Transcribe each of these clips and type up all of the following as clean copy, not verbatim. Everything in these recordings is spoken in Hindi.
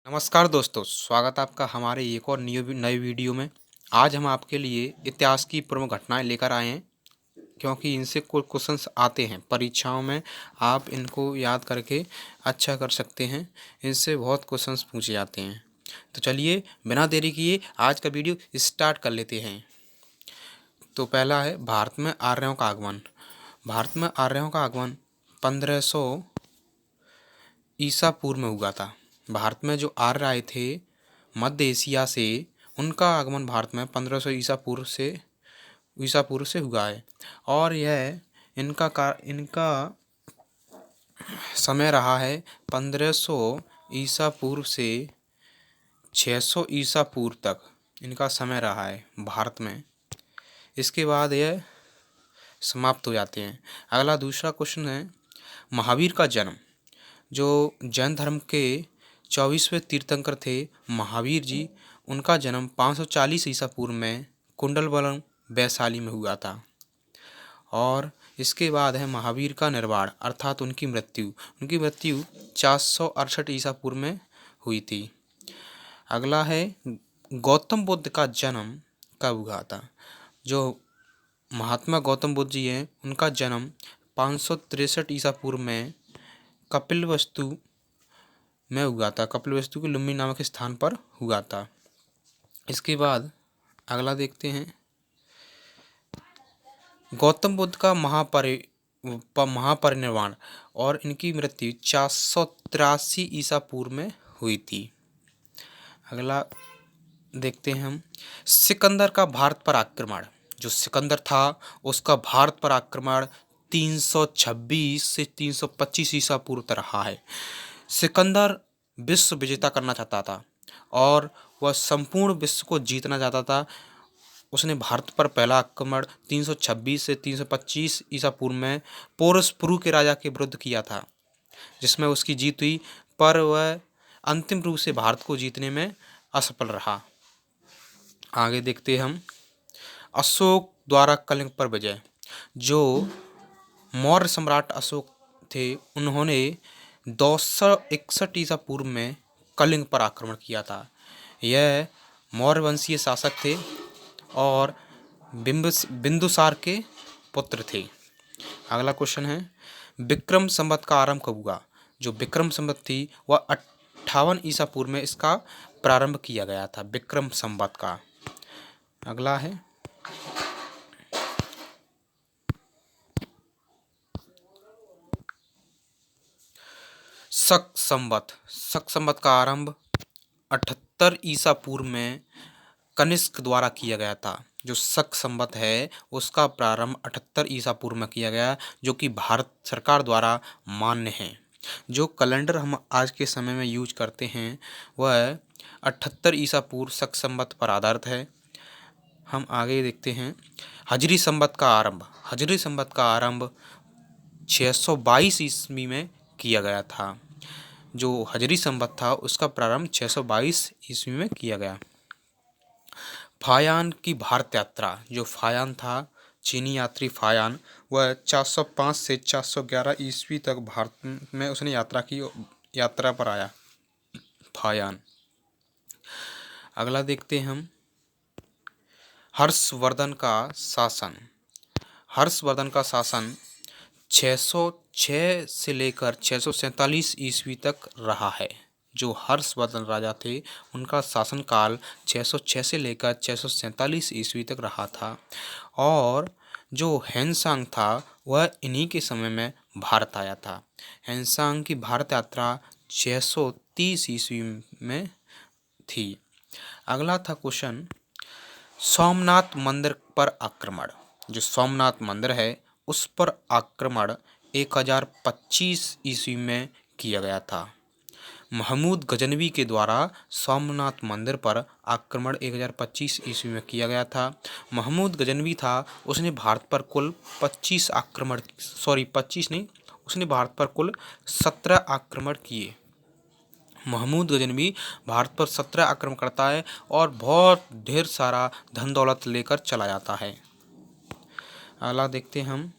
नमस्कार दोस्तों, स्वागत है आपका हमारे एक और नए वीडियो में। आज हम आपके लिए इतिहास की प्रमुख घटनाएं लेकर आए हैं, क्योंकि इनसे कुछ क्वेश्चंस आते हैं परीक्षाओं में। आप इनको याद करके अच्छा कर सकते हैं, इनसे बहुत क्वेश्चंस पूछे जाते हैं। तो चलिए बिना देरी किए आज का वीडियो स्टार्ट कर लेते हैं। तो पहला है भारत में आर्यों का आगमन। भारत में आर्यों का आगमन 1500 ईसा पूर्व में हुआ था। भारत में जो आर्य आए थे मध्य एशिया से, उनका आगमन भारत में 1500 ईसा पूर्व से हुआ है। और यह इनका समय रहा है 1500 ईसा पूर्व से 600 ईसा पूर्व तक इनका समय रहा है भारत में। इसके बाद यह समाप्त हो जाते हैं। अगला दूसरा क्वेश्चन है महावीर का जन्म। जो जैन धर्म के 24वें तीर्थंकर थे महावीर जी, उनका जन्म 540 ईसा पूर्व में कुंडलवलम वैशाली में हुआ था। और इसके बाद है महावीर का निर्वाण अर्थात उनकी मृत्यु 468 ईसा पूर्व में हुई थी। अगला है गौतम बुद्ध का जन्म कब हुआ था। जो महात्मा गौतम बुद्ध जी हैं, उनका जन्म 563 ईसा पूर्व में कपिलवस्तु में हुआ था। कपिलवस्तु के लुम्बिनी नामक स्थान पर हुआ था। इसके बाद अगला देखते हैं गौतम बुद्ध का महापरिनिर्वाण और इनकी मृत्यु 483 ईसा पूर्व में हुई थी। अगला देखते हैं हम सिकंदर का भारत पर आक्रमण। जो सिकंदर था उसका भारत पर आक्रमण 326 से 325 ईसा पूर्व तक रहा है। सिकंदर विश्व विजेता करना चाहता था और वह संपूर्ण विश्व को जीतना चाहता था। उसने भारत पर पहला आक्रमण 326 से 325 ईसा पूर्व में पोरसपुरु के राजा के विरुद्ध किया था, जिसमें उसकी जीत हुई, पर वह अंतिम रूप से भारत को जीतने में असफल रहा। आगे देखते हम अशोक द्वारा कलिंग पर विजय। जो मौर्य सम्राट अशोक थे, उन्होंने 261 ईसा पूर्व में कलिंग पर आक्रमण किया था। यह मौर्य वंशीय शासक थे और बिंदुसार के पुत्र थे। अगला क्वेश्चन है विक्रम संवत का आरंभ कब हुआ। जो विक्रम संवत थी वह 58 ईसा पूर्व में इसका प्रारंभ किया गया था, विक्रम संवत का। अगला है शक संवत। शक संवत का आरंभ 78 ईसा पूर्व में कनिष्क द्वारा किया गया था। जो शक संवत है उसका प्रारंभ 78 ईसा पूर्व में किया गया, जो कि भारत सरकार द्वारा मान्य है। जो कैलेंडर हम आज के समय में यूज करते हैं वह 78 ईसा पूर्व शक संवत पर आधारित है। हम आगे देखते हैं हजरी संवत का आरंभ। हजरी संवत का आरंभ 622 ईस्वी में किया गया था। जो हजरी संवत था उसका प्रारंभ 622 ईस्वी में किया गया। फायान की भारत यात्रा। जो फायान था चीनी यात्री फायान, वह 405 से 411 ईस्वी तक भारत में उसने यात्रा पर आया फायान। अगला देखते हैं हम हर्षवर्धन का शासन। हर्षवर्धन का शासन 606 से लेकर 647 ईस्वी तक रहा है। जो हर्षवर्धन राजा थे उनका शासनकाल 606 से लेकर 647 ईस्वी तक रहा था। और जो हेनसांग था वह इन्हीं के समय में भारत आया था। हेनसांग की भारत यात्रा 630 ईस्वी में थी। अगला था क्वेश्चन सोमनाथ मंदिर पर आक्रमण। जो सोमनाथ मंदिर है उस पर आक्रमण 1025 ईस्वी में किया गया था। महमूद गजनवी के द्वारा सोमनाथ मंदिर पर आक्रमण 1025 ईस्वी में किया गया था। महमूद गजनवी था, उसने भारत पर कुल 25 नहीं, उसने भारत पर कुल 17 आक्रमण किए। महमूद गजनवी भारत पर 17 आक्रमण करता है और बहुत ढेर सारा धन दौलत लेकर चला जाता है। अगला देखते हैं हम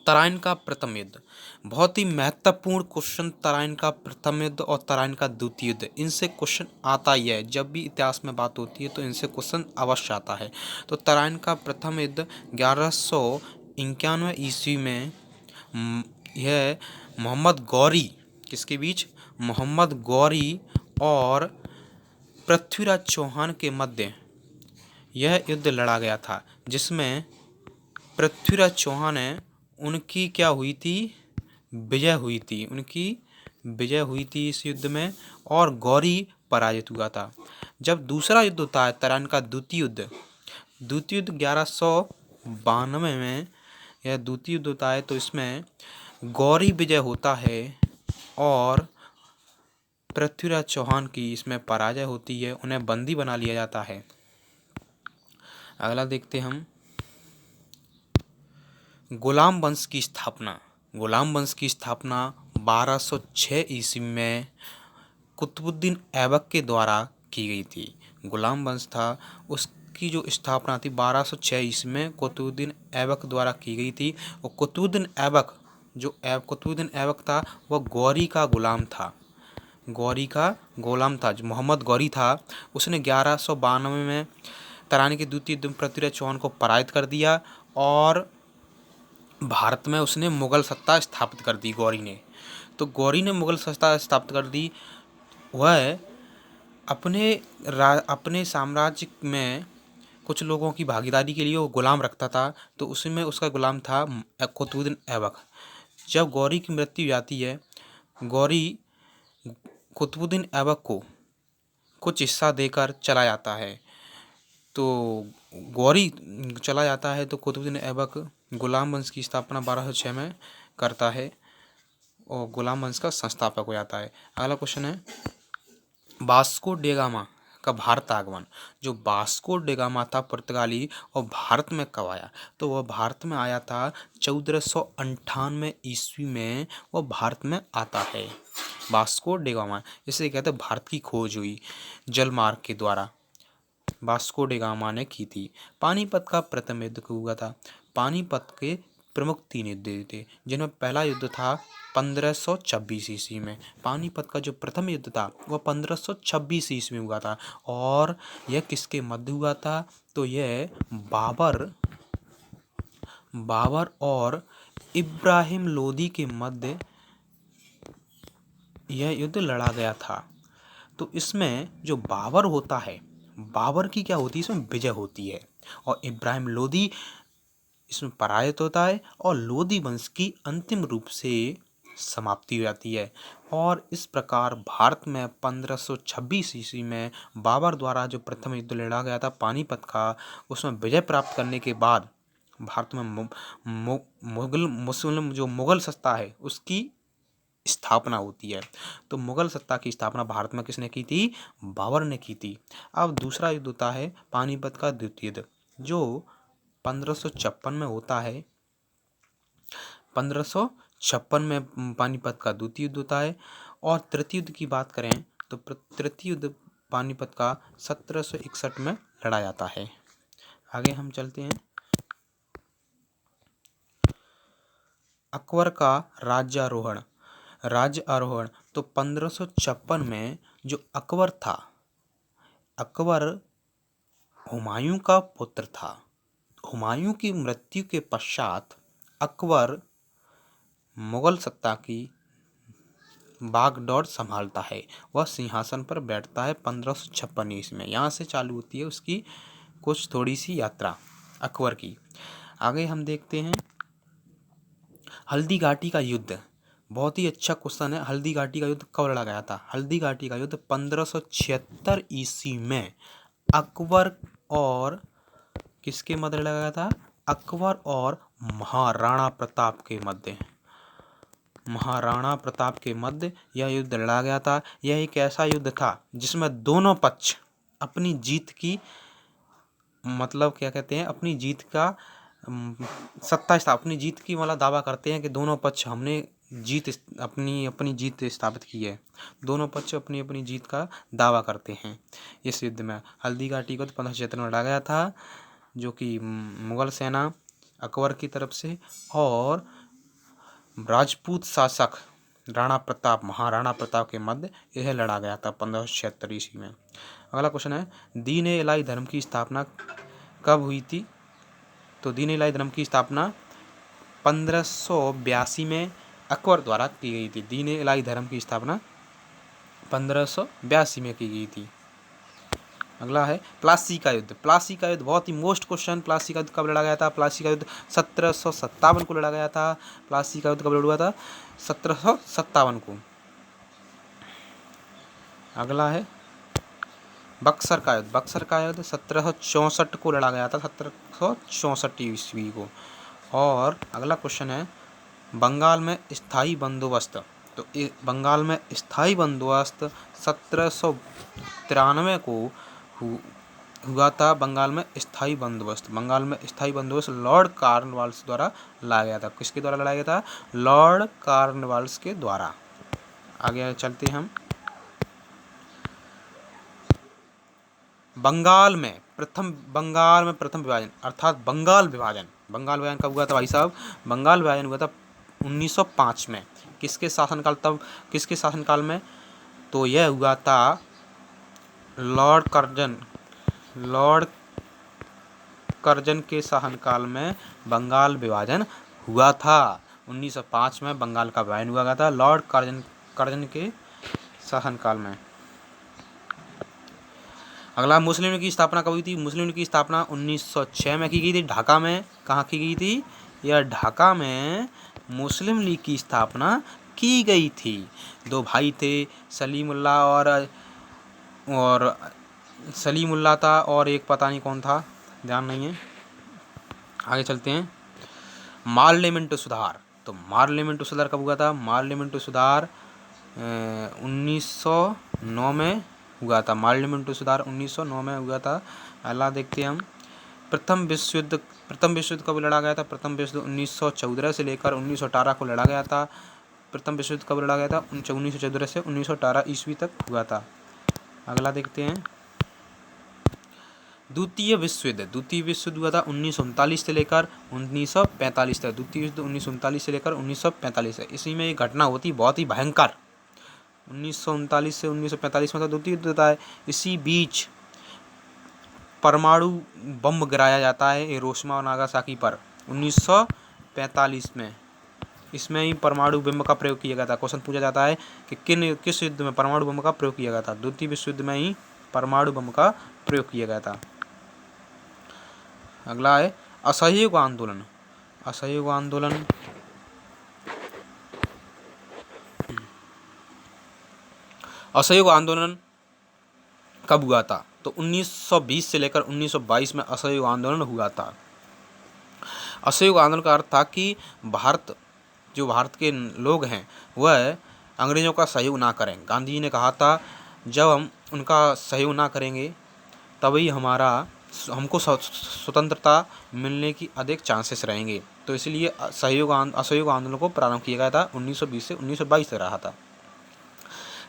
तराइन का प्रथम युद्ध, बहुत ही महत्वपूर्ण क्वेश्चन। तराइन का प्रथम युद्ध और तराइन का द्वितीय युद्ध, इनसे क्वेश्चन आता ही है। जब भी इतिहास में बात होती है तो इनसे क्वेश्चन अवश्य आता है। तो तराइन का प्रथम युद्ध 1191 ईस्वी में यह मोहम्मद गौरी, किसके बीच, मोहम्मद गौरी और पृथ्वीराज चौहान के मध्य यह युद्ध लड़ा गया था, जिसमें पृथ्वीराज चौहान है उनकी क्या हुई थी, विजय हुई थी, उनकी विजय हुई थी इस युद्ध में, और गौरी पराजित हुआ था। जब दूसरा युद्ध होता है तराइन का द्वितीय युद्ध, 1192 में यह द्वितीय युद्ध होता है, तो इसमें गौरी विजय होता है और पृथ्वीराज चौहान की इसमें पराजय होती है, उन्हें बंदी बना लिया जाता है। अगला देखते हम गुलाम वंश की स्थापना। गुलाम वंश की स्थापना 1206 ईस्वी में कुतुबुद्दीन ऐबक के द्वारा की गई थी। गुलाम वंश था, उसकी जो स्थापना थी 1206 ईस्वी में कुतुबुद्दीन ऐबक द्वारा की गई थी। और कुतुबुद्दीन ऐबक था वह गौरी का गुलाम था, गौरी का गुलाम था। जो मोहम्मद गौरी था उसने 1192 में तराइन के द्वितीय युद्ध में पृथ्वीराज चौहान को पराजित कर दिया और भारत में उसने मुगल सत्ता स्थापित कर दी गौरी ने। तो गौरी ने मुगल सत्ता स्थापित कर दी। वह अपने साम्राज्य में कुछ लोगों की भागीदारी के लिए वो गुलाम रखता था, तो उसमें उसका गुलाम था कुतुबुद्दीन ऐबक। जब गौरी की मृत्यु हो जाती है, गौरी कुतुबुद्दीन ऐबक को कुछ हिस्सा देकर चला जाता है। तो गौरी चला जाता है तो कुतुबुद्दीन ऐबक गुलाम वंश की स्थापना 1206 में करता है और गुलाम वंश का संस्थापक हो जाता है। अगला क्वेश्चन है वास्को डे गामा का भारत आगमन। जो वास्को डे गामा था पुर्तगाली, और भारत में कब आया, तो वह भारत में आया था 1498 ईस्वी में वह भारत में आता है। वास्को डे गामा, इसे कहते हैं भारत की खोज हुई जलमार्ग के द्वारा, वास्को डे गामा ने की थी। पानीपत का प्रथम युद्ध हुआ था। पानीपत के प्रमुख 3 युद्ध थे, जिनमें पहला युद्ध था 1526 ईस्वी में। पानीपत का जो प्रथम युद्ध था वह 1526 ईस्वी में हुआ था, और यह किसके मध्य हुआ था, तो यह बाबर और इब्राहिम लोदी के मध्य यह युद्ध लड़ा गया था। तो इसमें जो बाबर होता है, बाबर की क्या होती है, इसमें विजय होती है, और इब्राहिम लोदी इसमें पराजित होता है, और लोदी वंश की अंतिम रूप से समाप्ति हो जाती है। और इस प्रकार भारत में 1526 ईस्वी में बाबर द्वारा जो प्रथम युद्ध लड़ा गया था पानीपत का, उसमें विजय प्राप्त करने के बाद भारत में मुगल सत्ता है उसकी स्थापना होती है। तो मुगल सत्ता की स्थापना भारत में किसने की थी, बाबर ने की थी। अब दूसरा युद्ध होता है पानीपत का द्वितीय युद्ध, जो 1556 में होता है। 1556 में पानीपत का द्वितीय युद्ध होता है। और तृतीय युद्ध की बात करें तो तृतीय युद्ध पानीपत का 1761 में लड़ा जाता है। आगे हम चलते हैं। अकबर का राज्य आरोहण तो 1556 में जो अकबर था, अकबर हुमायूं का पुत्र था। हुमायूं की मृत्यु के पश्चात अकबर मुगल सत्ता की बागडोर संभालता है। वह सिंहासन पर बैठता है 1556 ईस्वी में। यहाँ से चालू होती है उसकी कुछ थोड़ी सी यात्रा अकबर की। आगे हम देखते हैं हल्दी घाटी का युद्ध। बहुत ही अच्छा क्वेश्चन है, हल्दी घाटी का युद्ध कब लड़ा गया था। हल्दी घाटी का युद्ध 1576 ईस्वी में अकबर और किसके मध्य लड़ा गया था, अकबर और महाराणा प्रताप के मध्य। महाराणा प्रताप के मध्य यह युद्ध लड़ा गया था। यह एक ऐसा युद्ध था जिसमें दोनों पक्ष अपनी जीत की मतलब क्या कहते हैं, अपनी जीत का अपनी जीत की मतलब दावा करते हैं कि दोनों पक्ष हमने अपनी जीत स्थापित की है। दोनों पक्ष अपनी अपनी जीत का दावा करते हैं इस युद्ध में। हल्दी घाटी को 1576 में लड़ा गया था, जो कि मुगल सेना अकबर की तरफ से और राजपूत शासक राणा प्रताप, महाराणा प्रताप के मध्य यह लड़ा गया था 1576 ईस्वी में। अगला क्वेश्चन है, दीन ए इलाही धर्म की स्थापना कब हुई थी? तो दीन ए इलाही धर्म की स्थापना 1582 में अकबर द्वारा की गई थी। दीन ए इलाही धर्म की स्थापना 1582 में की गई थी। अगला है प्लासी का युद्ध। प्लासी का युद्ध बहुत ही मोस्ट क्वेश्चन। प्लासी का युद्ध कब लड़ा गया था? प्लासी का युद्ध 1757 को लड़ा गया था। प्लासी का युद्ध कब लड़ा हुआ था? 1757 को। अगला है बक्सर का युद्ध। बक्सर का युद्ध 1764 को लड़ा गया था, 1764 ईस्वी को। और अगला क्वेश्चन है बंगाल में स्थायी बंदोबस्त। तो बंगाल में स्थायी बंदोबस्त 1793 को हुआ था। बंगाल में स्थायी बंदोबस्त, बंगाल में स्थायी बंदोबस्त लॉर्ड कॉर्नवालिस द्वारा लाया गया था। किसके द्वारा लाया गया था? लॉर्ड कॉर्नवालिस के द्वारा। आगे चलते हम। बंगाल में प्रथम विभाजन अर्थात बंगाल विभाजन कब हुआ था भाई साहब? बंगाल विभाजन हुआ था 1905 में। किसके शासनकाल में? तो यह हुआ था लॉर्ड कर्जन के शासनकाल में बंगाल विभाजन हुआ था। 1905 में बंगाल का विभाजन हुआ गया था लॉर्ड कर्जन के शासनकाल में। अगला मुस्लिम लीग की स्थापना कब हुई थी? मुस्लिम लीग की स्थापना 1906 में की गई थी। ढाका में। कहाँ की गई थी? यह ढाका में मुस्लिम लीग की स्थापना की गई थी। दो भाई थे, सलीमुल्लाह और सलीमुल्लाह था और एक पता नहीं कौन था, ध्यान नहीं है। आगे चलते हैं। मार्लियामेंट सुधार। तो मार्लियामेंट सुधार कब हुआ था? मार्लियामेंट सुधार 1909 में हुआ था। मार्लियामेंट सुधार 1909 में हुआ था। अगला देखते हैं हम। प्रथम विश्व युद्ध कब लड़ा गया था? प्रथम विश्व युद्ध 1914 से लेकर 1918 को लड़ा गया था। प्रथम विश्व युद्ध कब लड़ा गया था? 1914 से 1918 ईस्वी तक हुआ था। अगला देखते हैं। द्वितीय विश्व युद्ध हुआ था 1939 से लेकर 1945 तक। द्वितीय युद्ध 1939 से लेकर 1945 तक। इसी में एक घटना होती बहुत ही भयंकर। 1939 से 1945 में तो द्वितीय युद्ध होता है। इसी बीच परमाणु बम गिराया जाता है हिरोशिमा और नागासाकी पर 1945 में। इसमें ही परमाणु बम का प्रयोग किया गया था। क्वेश्चन पूछा जाता है कि किस युद्ध में परमाणु बम का प्रयोग किया गया था? द्वितीय विश्व युद्ध में ही परमाणु बम का प्रयोग किया गया था। अगला है असहयोग आंदोलन। असहयोग आंदोलन कब हुआ था? तो 1920 से लेकर 1922 में असहयोग आंदोलन हुआ था। असहयोग आंदोलन का अर्थ था कि भारत के लोग हैं वह अंग्रेजों का सहयोग ना करें। गांधी जी ने कहा था जब हम उनका सहयोग ना करेंगे तभी हमको स्वतंत्रता मिलने की अधिक चांसेस रहेंगे। तो इसलिए असहयोग आंदोलन को प्रारंभ किया गया था। 1920 से 1922 तक रहा था।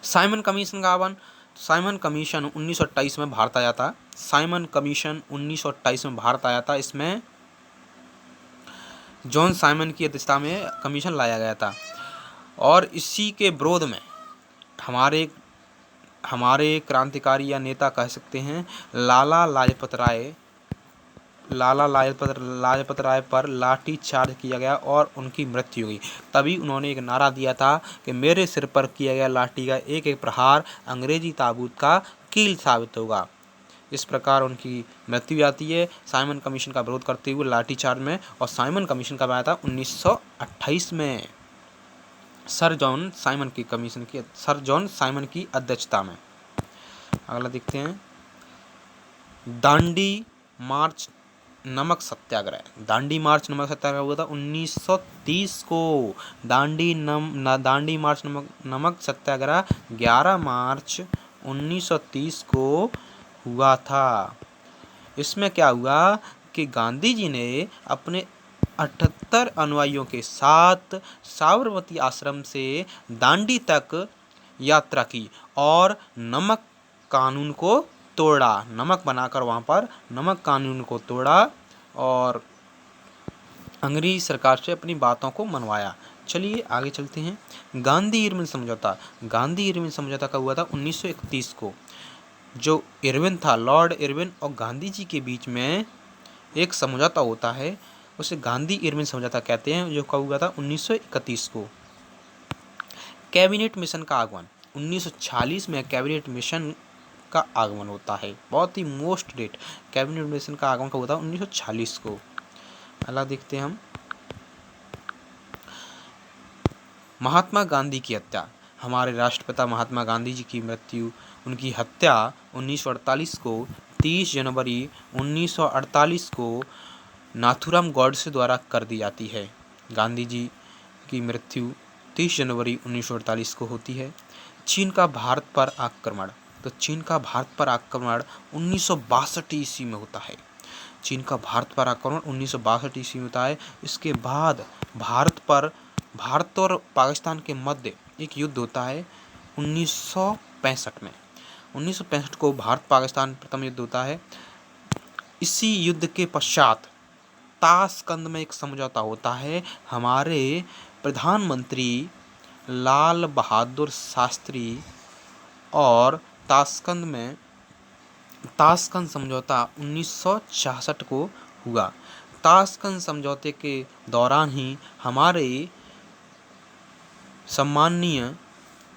साइमन कमीशन का आह्वान। साइमन कमीशन 1928 में भारत आया था। साइमन कमीशन 1928 में भारत आया था। इसमें जॉन साइमन की अध्यक्षता में कमीशन लाया गया था और इसी के विरोध में हमारे क्रांतिकारी या नेता कह सकते हैं लाला लाजपत राय पर लाठी चार्ज किया गया और उनकी मृत्यु हुई। तभी उन्होंने एक नारा दिया था कि मेरे सिर पर किया गया लाठी का एक एक प्रहार अंग्रेजी ताबूत का कील साबित होगा। इस प्रकार उनकी मृत्यु जाती है साइमन कमीशन का विरोध करते हुए लाठी चार्ज में। और साइमन कमीशन कब आया था? 1928 में सर जॉन साइमन की अध्यक्षता में। अगला देखते हैं। दांडी मार्च नमक सत्याग्रह हुआ था 1930 को। दांडी मार्च नमक सत्याग्रह 11 मार्च 1930 को हुआ था। इसमें क्या हुआ कि गांधी जी ने अपने 78 अनुयायियों के साथ साबरमती आश्रम से दांडी तक यात्रा की और नमक कानून को तोड़ा। नमक बनाकर वहाँ पर नमक कानून को तोड़ा और अंग्रेजी सरकार से अपनी बातों को मनवाया। चलिए आगे चलते हैं। गांधी इरविन समझौता। गांधी इरविन समझौता कब हुआ था? 1931 को। जो इरविन था, लॉर्ड इरविन और गांधी जी के बीच में एक समझौता होता है, उसे गांधी इरविन समझौता कहते हैं, जो कब हुआ था? 1931 को। कैबिनेट मिशन का आगमन। 1946 में कैबिनेट मिशन का आगमन होता है। बहुत ही मोस्ट डेट, कैबिनेट मिशन का आगमन कब होता है? 1946 को। अगला देखते हैं हम। महात्मा गांधी की हत्या। हमारे राष्ट्रपिता महात्मा गांधी जी की मृत्यु, उनकी हत्या 1948 को, 30 जनवरी 1948 को नाथूराम गॉडसे द्वारा कर दी जाती है। गांधी जी की मृत्यु 30 जनवरी 1948 को होती है। चीन का भारत पर आक्रमण। तो चीन का भारत पर आक्रमण 1962 ईस्वी में होता है। चीन का भारत पर आक्रमण 1962 ईस्वी में होता है। इसके बाद भारत और पाकिस्तान के मध्य एक युद्ध होता है 1965 में। 1965 को भारत पाकिस्तान प्रथम युद्ध होता है। इसी युद्ध के पश्चात ताशकंद में एक समझौता होता है। हमारे प्रधानमंत्री लाल बहादुर शास्त्री और ताशकंद समझौता 1966 को हुआ। ताशकंद समझौते के दौरान ही हमारे सम्माननीय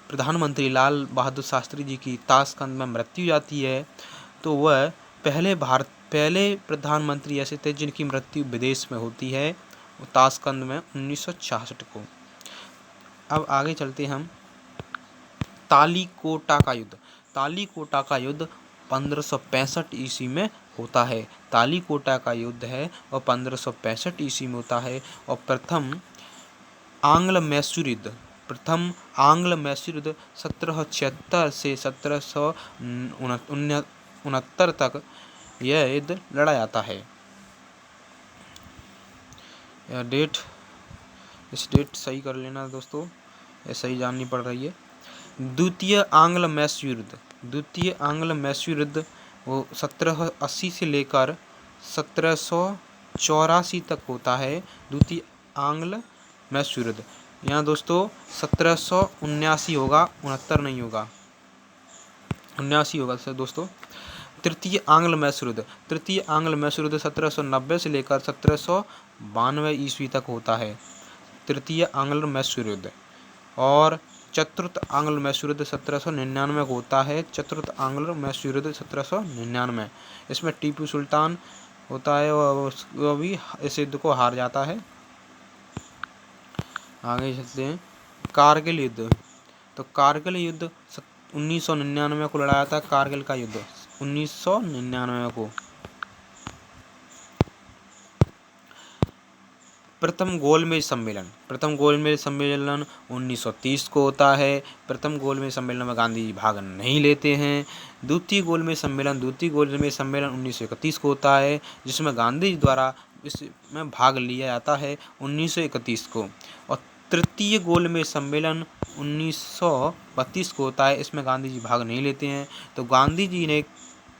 प्रधानमंत्री लाल बहादुर शास्त्री जी की ताशकंद में मृत्यु जाती है। तो वह पहले प्रधानमंत्री ऐसे थे जिनकी मृत्यु विदेश में होती है, ताशकंद में 1966 को। अब आगे चलते हम। तालीकोटा का युद्ध। तालीकोटा का युद्ध 1565 ईस्वी में होता है। तालीकोटा का युद्ध है और 1565 ईस्वी में होता है। और प्रथम आंग्ल मैसूर युद्ध 1776 से 1769 तक यह युद्ध लड़ा जाता है। इस डेट सही कर लेना दोस्तों, ये सही जाननी पड़ रही है। द्वितीय आंग्ल मैसूर युद्ध वो 1780 से लेकर 1784 तक होता है। द्वितीय आंग्ल मैसूर युद्ध। यहाँ दोस्तों 1779 होगा, 69 नहीं होगा, 79 होगा दोस्तों। तृतीय आंग्ल मैसूर युद्ध 1790 से लेकर 1792 ईस्वी तक होता है, तृतीय आंग्ल मैसूर युद्ध। और चतुर्थ आंग्ल मैसूर युद्ध 1799 को होता है। चतुर्थ आंग्ल मैसूर युद्ध 1799, इसमें टीपू सुल्तान होता है, वो भी इस युद्ध को हार जाता है। आगे चलते हैं। कारगिल युद्ध। तो कारगिल युद्ध 1999 को लड़ाया था। कारगिल का युद्ध 1999 को। प्रथम गोलमेज सम्मेलन 1930 को होता है। प्रथम गोलमेज सम्मेलन में गांधी जी भाग नहीं लेते हैं। द्वितीय गोलमेज सम्मेलन 1931 को होता है, जिसमें गांधी जी द्वारा इसमें भाग लिया जाता है 1931 को। और तृतीय गोलमेज सम्मेलन 1932 को होता है, इसमें गांधी जी भाग नहीं लेते हैं। तो गांधी जी ने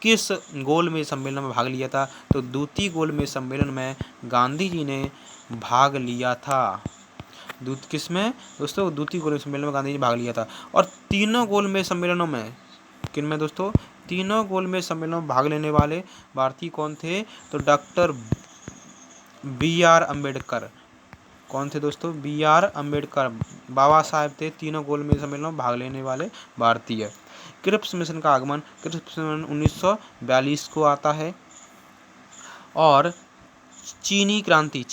किस गोलमेज सम्मेलन में भाग लिया था? तो द्वितीय गोलमेज सम्मेलन में गांधी जी ने भाग लिया था। किसमें दोस्तों? द्वितीय गोलमेज सम्मेलन में गांधी जी भाग लिया था। और तीनों गोलमेज सम्मेलनों में, किन में दोस्तों? तीनों गोलमेज सम्मेलनों में भाग लेने वाले भारतीय कौन थे? तो डॉक्टर BR अम्बेडकर। कौन थे दोस्तों? BR अम्बेडकर बाबा साहेब थे तीनों गोलमेज सम्मेलनों में भाग लेने वाले भारतीय। क्रिप्स मिशन का आगमन। क्रिप्स मिशन 1942 को आता है। और चीनी क्रांति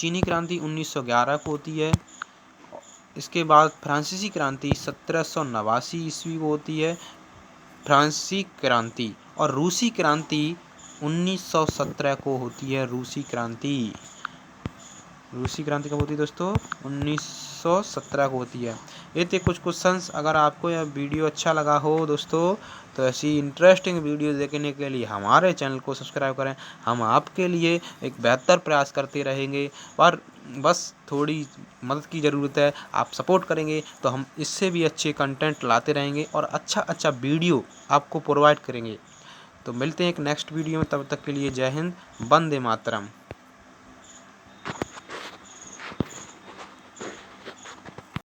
1911 को होती है। इसके बाद फ्रांसीसी क्रांति 1789 ईस्वी को होती है, फ्रांसीसी क्रांति। और रूसी क्रांति 1917 को होती है। रूसी क्रांति कब होती है दोस्तों? 1917 को होती है। ये थे कुछ क्वेश्चंस। अगर आपको यह वीडियो अच्छा लगा हो दोस्तों, तो ऐसी इंटरेस्टिंग वीडियो देखने के लिए हमारे चैनल को सब्सक्राइब करें। हम आपके लिए एक बेहतर प्रयास करते रहेंगे, पर बस थोड़ी मदद की ज़रूरत है। आप सपोर्ट करेंगे तो हम इससे भी अच्छे कंटेंट लाते रहेंगे और अच्छा वीडियो आपको प्रोवाइड करेंगे। तो मिलते हैं एक नेक्स्ट वीडियो में, तब तक के लिए जय हिंद, वंदे मातरम।